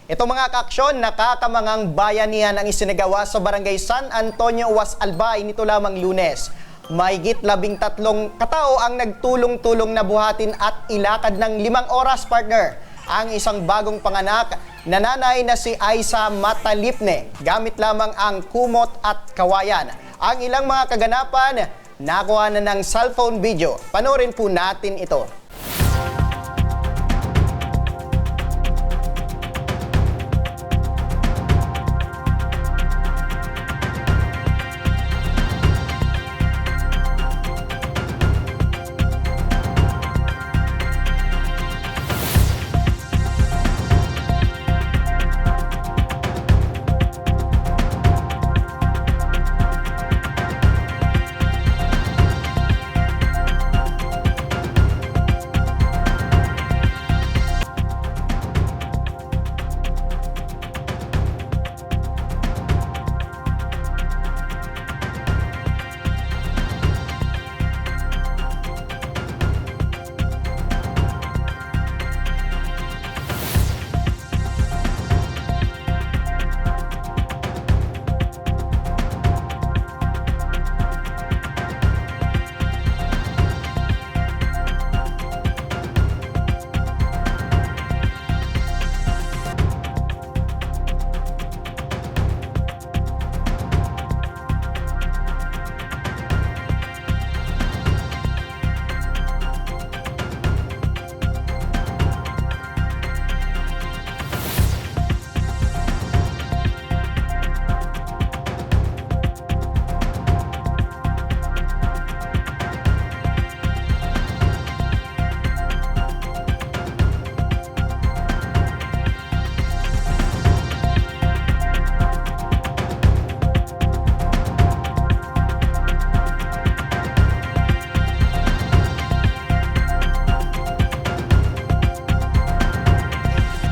Ito mga kaaksyon, nakakamangang bayanihan ang isinagawa sa Barangay San Antonio, Was Albay nito lamang Lunes. Mahigit 13 katao ang nagtulong-tulong na buhatin at ilakad ng 5 oras, partner, ang isang bagong panganak na nanay na si Aisa Matalipne gamit lamang ang kumot at kawayan. Ang ilang mga kaganapan, nakuha na ng cellphone video. Panoorin po natin ito.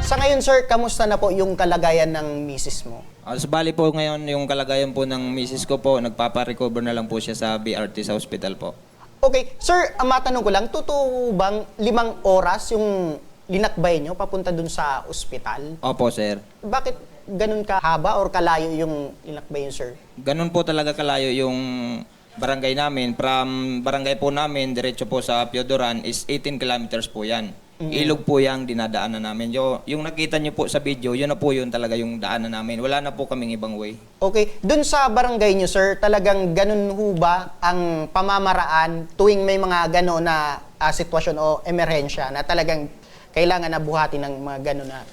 Sa ngayon, sir, kamusta na po yung kalagayan ng misis mo? Bali po ngayon yung kalagayan po ng misis ko po, nagpapa-recover na lang po siya sa BRT sa hospital po. Okay, sir, matanong ko lang, totoo bang 5 oras yung linakbay nyo papunta dun sa ospital? Opo, sir. Bakit ganun kahaba or kalayo yung linakbay yun, sir? Ganun po talaga kalayo yung barangay namin. From barangay po namin, diretso po sa Piodoran is 18 kilometers po yan. Ilog po yung dinadaanan namin. Yung nakita niyo po sa video, yun na po yun talaga yung daanan namin. Wala na po kaming ibang way. Okay, dun sa barangay nyo, sir, talagang ganun ho ba ang pamamaraan tuwing may mga gano'n na sitwasyon o emerhensya na talagang kailangan na buhatin ng mga gano'n na...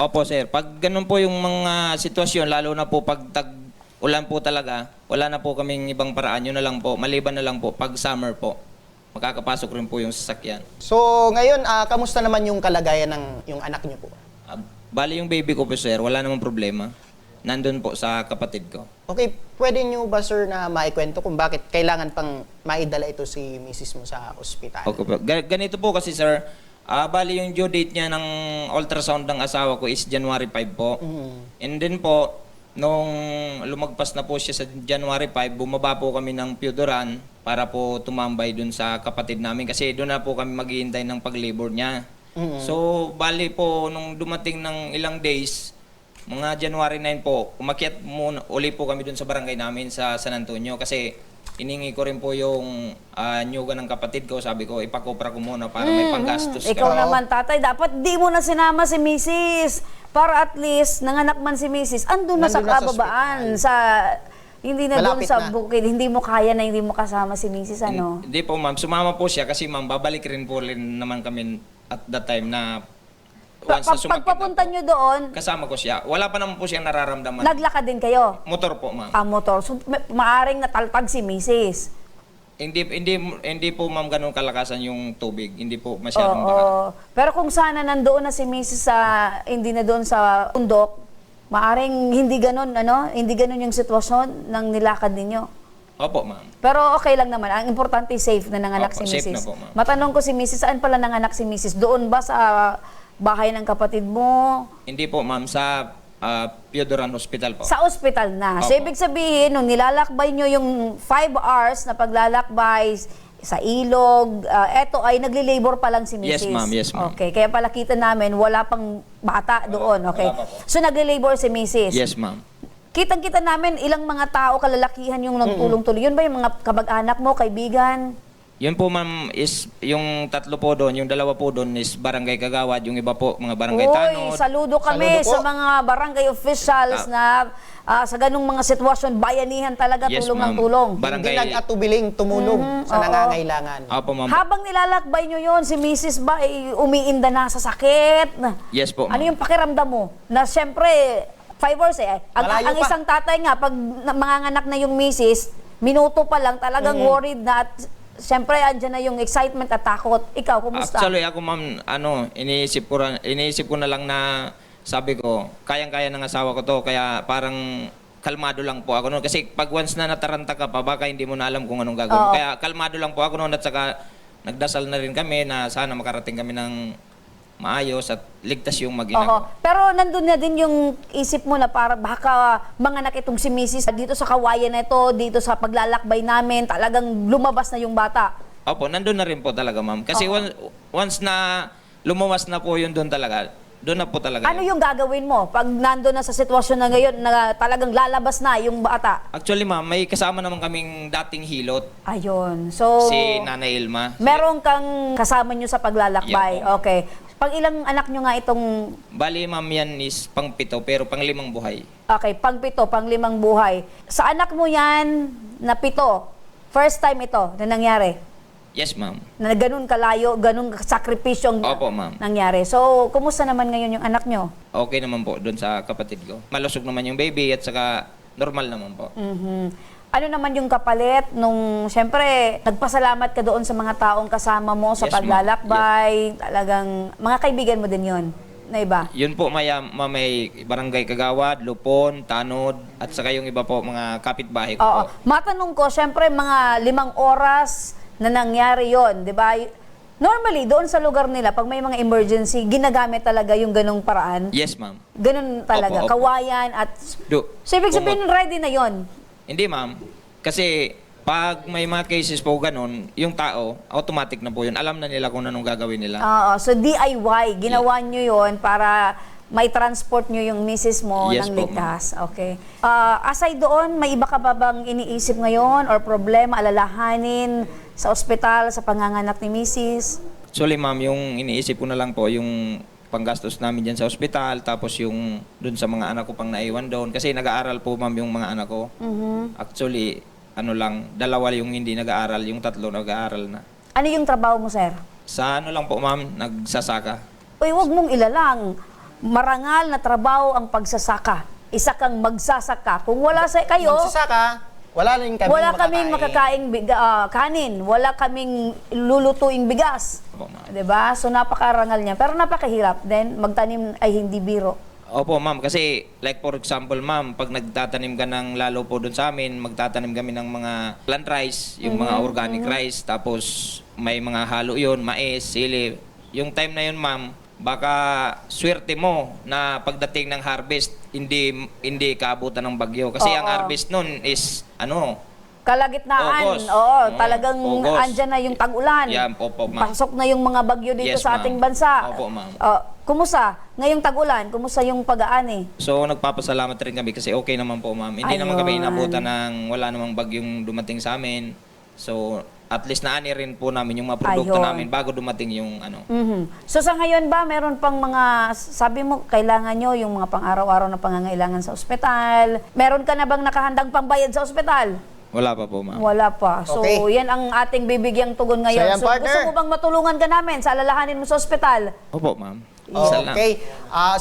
Opo, sir. Pag ganun po yung mga sitwasyon, lalo na po pag ulan po talaga, wala na po kaming ibang paraan. Yun na lang po. Maliban na lang po pag summer po. Makakapasok rin po yung sasakyan. So, ngayon, kamusta naman yung kalagayan ng yung anak nyo po? Bali yung baby ko po, sir, wala namang problema. Nandun po sa kapatid ko. Okay, pwede nyo ba, sir, na maikwento kung bakit kailangan pang maidala ito si misis mo sa ospital? Okay po. Ganito po kasi, sir, bali yung due date niya ng ultrasound ng asawa ko is January 5 po. And then po, nung lumagpas na po siya sa January 5, bumaba po kami ng Piodoran para po tumambay dun sa kapatid namin kasi doon na po kami maghihintay ng pag-labor niya. So, bali po, nung dumating ng ilang days, mga January 9 po, umakyat muna, uli po kami dun sa barangay namin sa San Antonio kasi iningi ko rin po yung nyuga ng kapatid ko. Sabi ko, ipakopra ko muna para may panggastos ka. Ikaw naman, tatay, dapat di mo na sinama si Mrs. Para at least, nanganak man si Mrs. Andun na sa Nandun na sa kababaan, sa... Hindi na doon Malapit sa na. bukid, hindi mo kaya na hindi mo kasama si Mrs. ano? Hindi po, ma'am. Sumama po siya kasi, ma'am, babalik rin po rin naman kami at that time na once na sumakit Pagpapunta na po, nyo doon, kasama ko siya. Wala pa naman po siyang nararamdaman. naglakad din kayo. Motor po, ma'am. Motor. So, maaring natalpag si Mrs. Hindi po, ma'am, ganun kalakasan yung tubig. Hindi po masyadong baka. Oo. Pero kung sana nandoon na si Mrs. sa, hindi na doon sa bundok, maaring hindi ganun, ano? Hindi ganun yung sitwasyon ng nilakad ninyo. Opo, ma'am. Pero okay lang naman. Ang importante, safe na nanganak Opo, si safe Mrs. na po, ma'am. Matanong ko si Mrs. Saan pala nanganak si Mrs.? Doon ba sa bahay ng kapatid mo? Hindi po, ma'am. Sa Piodoran Hospital po. Sa ospital na. So, Opo. ibig sabihin, nung nilalakbay nyo yung 5 hours na paglalakbay sa ilog. Eto ay nagli-labor pa lang si Mrs. Yes, ma'am. Yes, ma'am. Okay, kaya pala kita namin wala pang bata doon. Okay. wala pa po. So nagli-labor si Mrs. Yes, ma'am. Kitang-kita namin ilang mga tao kalalakihan yung nagtulong-tuloy. Yun ba yung mga kamag-anak mo, kaibigan? Yun po ma'am is yung tatlo po doon, yung dalawa po doon is barangay Kagawad, yung iba po mga barangay Tanod. Saludo kami Saludo po. sa mga barangay officials na sa ganung mga sitwasyon, bayanihan talaga, Yes, tulong ng ma'am. tulong. Barangay. Hindi nag-atubiling tumulong sa oo. nangangailangan. Opo ma'am. Habang nilalakbay nyo yon, si Mrs. ba ay umiinda na sa sakit? Yes po Ano ma'am. yung pakiramdam mo? Na siyempre, 5 hours eh. Malayo Ang pa. isang tatay nga, pag manganganak na yung Mrs., minuto pa lang talagang worried na at siyempre andyan na yung excitement at takot. Ikaw, kumusta? Actually ako ma'am, iniisip ko na lang na sabi ko, kayang-kaya ng asawa ko to, kaya parang kalmado lang po ako noon. Kasi pag once na nataranta ka pa, baka hindi mo na alam kung anong gagawin. Oo. Kaya kalmado lang po ako noon at saka nagdasal na rin kami na sana makarating kami ng maayos at ligtas yung mag-ina ko. Oo. Pero nandun na din yung isip mo na para baka manganak itong si Mrs. dito sa kawayan na ito, dito sa paglalakbay namin, talagang lumabas na yung bata. Opo, nandun na rin po talaga ma'am. Kasi once na lumawas na po yun doon talaga, doon na po talaga Ano yun. yung gagawin mo pag nandun na sa sitwasyon na ngayon na talagang lalabas na yung bata? Actually ma'am, may kasama naman kaming dating hilot, Ayun. So, si Nanay Ilma. meron kang kasama nyo sa paglalakbay. Yeah, Okay. Pang ilang anak nyo nga itong, Bali ma'am yan is pang-7 pero pang-5 buhay. okay, pang-7, pang-5 buhay. Sa anak mo yan na 7, first time ito na nangyari? Yes ma'am. Na ganun kalayo, ganun sakripisyong Opo ma'am. nangyari. So, kumusta naman ngayon yung anak nyo? Okay naman po doon sa kapatid ko. Malusog naman yung baby at saka normal naman po. Mhm. Ano naman yung kapalit nung, syempre, nagpasalamat ka doon sa mga taong kasama mo sa Yes, ma'am. paglalakbay, talagang, mga kaibigan mo din yon na iba? Yun po may barangay Kagawad, Lupon, Tanod at saka yung iba po mga kapitbahay ko Oo. po. Matanong ko, syempre, mga 5 oras na nangyari yon, di ba? Normally, doon sa lugar nila, pag may mga emergency, ginagamit talaga yung ganong paraan. Yes ma'am. Ganun talaga, Opo, opo. kawayan at... Do. So, ibig sabihin, ready na yon. Hindi ma'am. Kasi pag may mga cases po ganun, yung tao, automatic na po yun. Alam na nila kung anong gagawin nila. Oo, so DIY, ginawa nyo yon para may transport nyo yung misis mo Yes ng po, ligtas. Okay. Aside doon, may iba ka ba bang iniisip ngayon or problema, alalahanin sa ospital, sa panganganak ni misis? Actually ma'am, yung iniisip ko na lang po, yung panggastos namin dyan sa ospital, tapos yung dun sa mga anak ko pang naiwan doon. Kasi nag-aaral po ma'am yung mga anak ko. Actually, 2 yung hindi nag-aaral, yung 3 nag-aaral na. Ano yung trabaho mo, sir? Sa lang po ma'am, nagsasaka. Uy, huwag mong ilalang. Marangal na trabaho ang pagsasaka. Isa kang magsasaka. Kung wala sa kayo, Magsasaka, wala rin kami wala kaming makakaing kanin, wala kaming lulutuing bigas. Opo ma'am. 'Di ba? So napakarangal niya. Pero napakahirap din magtanim ay hindi biro. Opo ma'am, kasi like for example ma'am, pag nagtatanim ka ng lalo po doon sa amin, magtatanim kami ng mga plant rice, yung mga organic rice, tapos may mga halo yun, mais, sili. Yung time na yun ma'am, baka swerte mo na pagdating ng harvest, hindi kaabutan ng bagyo. Kasi Oo. ang harvest nun is Kalagitnaan. August. Oo, Oo, talagang August. andyan na yung tag-ulan. Yan, opo, ma'am. Pasok na yung mga bagyo dito Yes, sa ma'am. ating bansa. Opo, ma'am. Kumusta? Ngayong tag-ulan, kumusta yung pag-aani? So nagpapasalamat rin kami kasi okay naman po ma'am. Hindi naman kami Ayun. inabutan ng wala namang bagyong dumating sa amin. So at least naani rin po namin yung mga produkto Ayun. namin bago dumating yung ano. Mhm. So sa ngayon ba, meron pang mga, sabi mo, kailangan nyo yung mga pang-araw-araw na pangangailangan sa ospital. Meron ka na bang nakahandang pangbayad sa ospital? Wala pa po ma'am. Wala pa. So, Okay. yan ang ating bibigyang tugon ngayon. So, yan, So, partner. gusto mo bang matulungan ka namin sa alalahanin mo sa ospital? Opo ma'am. Isa lang. Okay.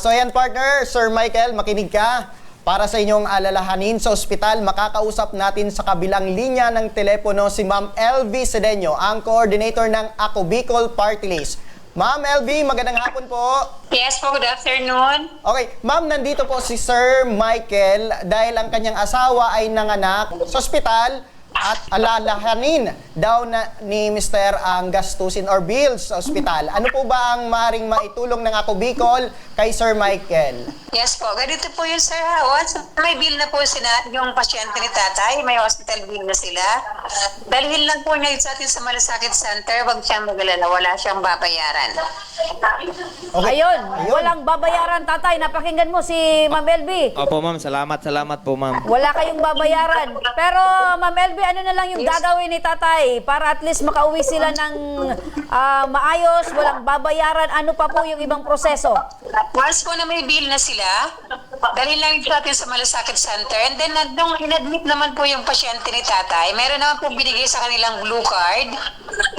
So ayan partner, Sir Michael, makinig ka. Para sa inyong alalahanin sa ospital, makakausap natin sa kabilang linya ng telepono si Ma'am LV Sedeño, ang coordinator ng Ako Bicol Party List. Ma'am LV, magandang hapon po. Yes po, good afternoon. Okay, ma'am, nandito po si Sir Michael dahil ang kanyang asawa ay nanganak sa ospital at alalahanin daw na ni Mr. ang gastusin or bills sa ospital. Ano po ba ang maaaring maitulong ng Ako Bicol kay Sir Michael? Yes po, ganito po yun sir. Once may bill na po yung pasyente ni tatay, may hospital bill na sila. Dalhin lang po niya sa atin sa Malasakit Center, wag siyang magalala, wala siyang babayaran. Okay. Ayun, walang babayaran tatay. Napakinggan mo si Ma'am LB. Opo ma'am, salamat po ma'am. Wala kayong babayaran. Pero Ma'am LB, ano na lang yung gagawin ni tatay para at least makauwi sila ng maayos, walang babayaran. Ano pa po yung ibang proseso? Once po na may bill na sila, dalhin lang sa atin sa Malasakit Center. And then, nung inadmit naman po yung pasyente ni tatay, meron naman po binigay sa kanilang blue card.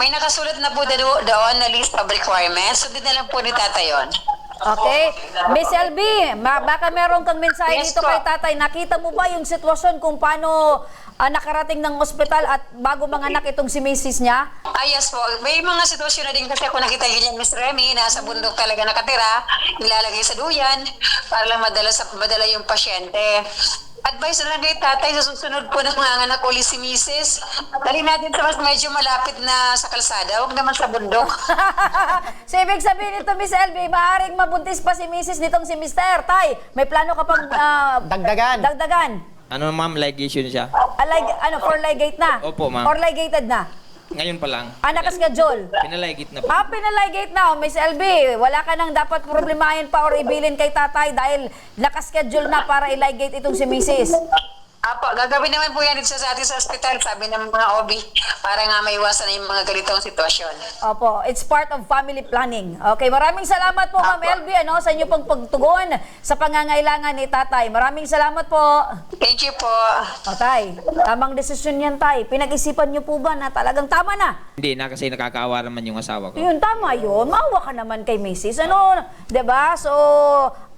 May nakasulat na po doon na list of requirements. Sundin na lang po ni tatay yun. Okay. Miss LB, baka meron kang mensahe Yes dito po. kay tatay. Nakita mo ba yung sitwasyon kung paano nakarating ng ospital at bago manganak itong si Mrs. niya? Yes po. May mga sitwasyon na din kasi ako nakita yun Miss Remy, nasa bundok talaga nakatira, nilalagay sa duyan para lang madala yung pasyente. Advice na lang kay tatay sa susunod po ng mga anak uli si Mrs. Dali natin sa mas medyo malapit na sa kalsada, huwag naman sa bundok. So, ibig sabihin nito, Miss LB, maaaring mabuntis pa si Mrs. nitong si Mr. Tay, may plano ka pang dagdagan. Ano ma'am, ligation siya? For ligate na? Opo, ma'am. Or ligated na? Ngayon pa lang. Naka-schedule? Pinaligit na po. Pinaligate na, Miss LB. Wala ka nang dapat problemahin pa or ibilin kay tatay dahil naka-schedule na para i-ligate itong si Mrs. Apo, gagawin naman po yan dito sa atin sa ospital, sabi ng mga OB, para nga maiwasan na yung mga ganitong sitwasyon. Opo, it's part of family planning. Okay, maraming salamat po, Ma'am LB, sa inyo pong pagtugon sa pangangailangan ni tatay. Maraming salamat po. Thank you po. Tay, tamang desisyon yan, tay. Pinag-isipan niyo po ba na talagang tama na? Hindi na kasi nakakaawa naman yung asawa ko. Yun, tama yun. Maawa ka naman kay Mrs. 'Di ba? So,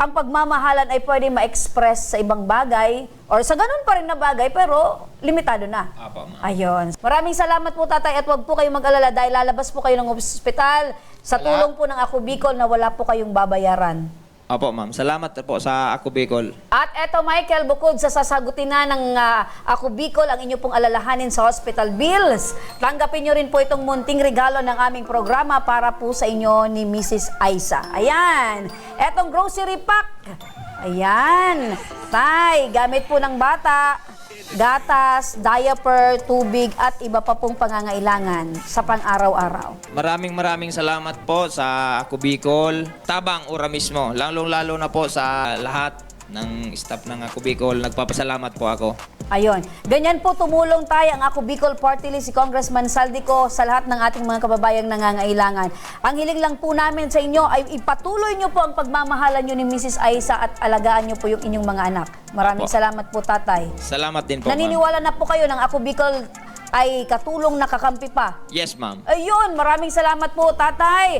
ang pagmamahalan ay pwede ma-express sa ibang bagay or sa ganun pa rin na bagay pero limitado na. Apo, ma'am. Ayun. Maraming salamat po tatay at wag po kayong mag-alala dahil lalabas po kayo ng ospital sa tulong po ng Ako Bicol na wala po kayong babayaran. Opo ma'am, salamat po sa Ako Bicol. At eto Michael, bukod sa sasagutin na ng Ako Bicol ang inyo pong alalahanin sa hospital bills, tanggapin nyo rin po itong munting regalo ng aming programa para po sa inyo ni Mrs. Aisa. Ayan, etong grocery pack. Ayan, tay, gamit po ng bata, gatas, diaper, tubig at iba pa pong pangangailangan sa pang-araw-araw. Maraming salamat po sa Ako Bicol. Tabang ura mismo, lalong-lalo na po sa lahat ng staff ng Ako Bicol. Nagpapasalamat po ako. Ayun. Ganyan po tumulong tayo ang Ako Bicol Party List, si Congressman Saldico sa lahat ng ating mga kababayang nangangailangan. Ang hiling lang po namin sa inyo ay ipatuloy nyo po ang pagmamahalan nyo ni Mrs. Aisa at alagaan nyo po yung inyong mga anak. Maraming Opo. salamat po tatay. Salamat din po ma'am. Naniniwala na po kayo ng Ako Bicol ay katulong nakakampi pa. Yes ma'am. Ayun, maraming salamat po tatay.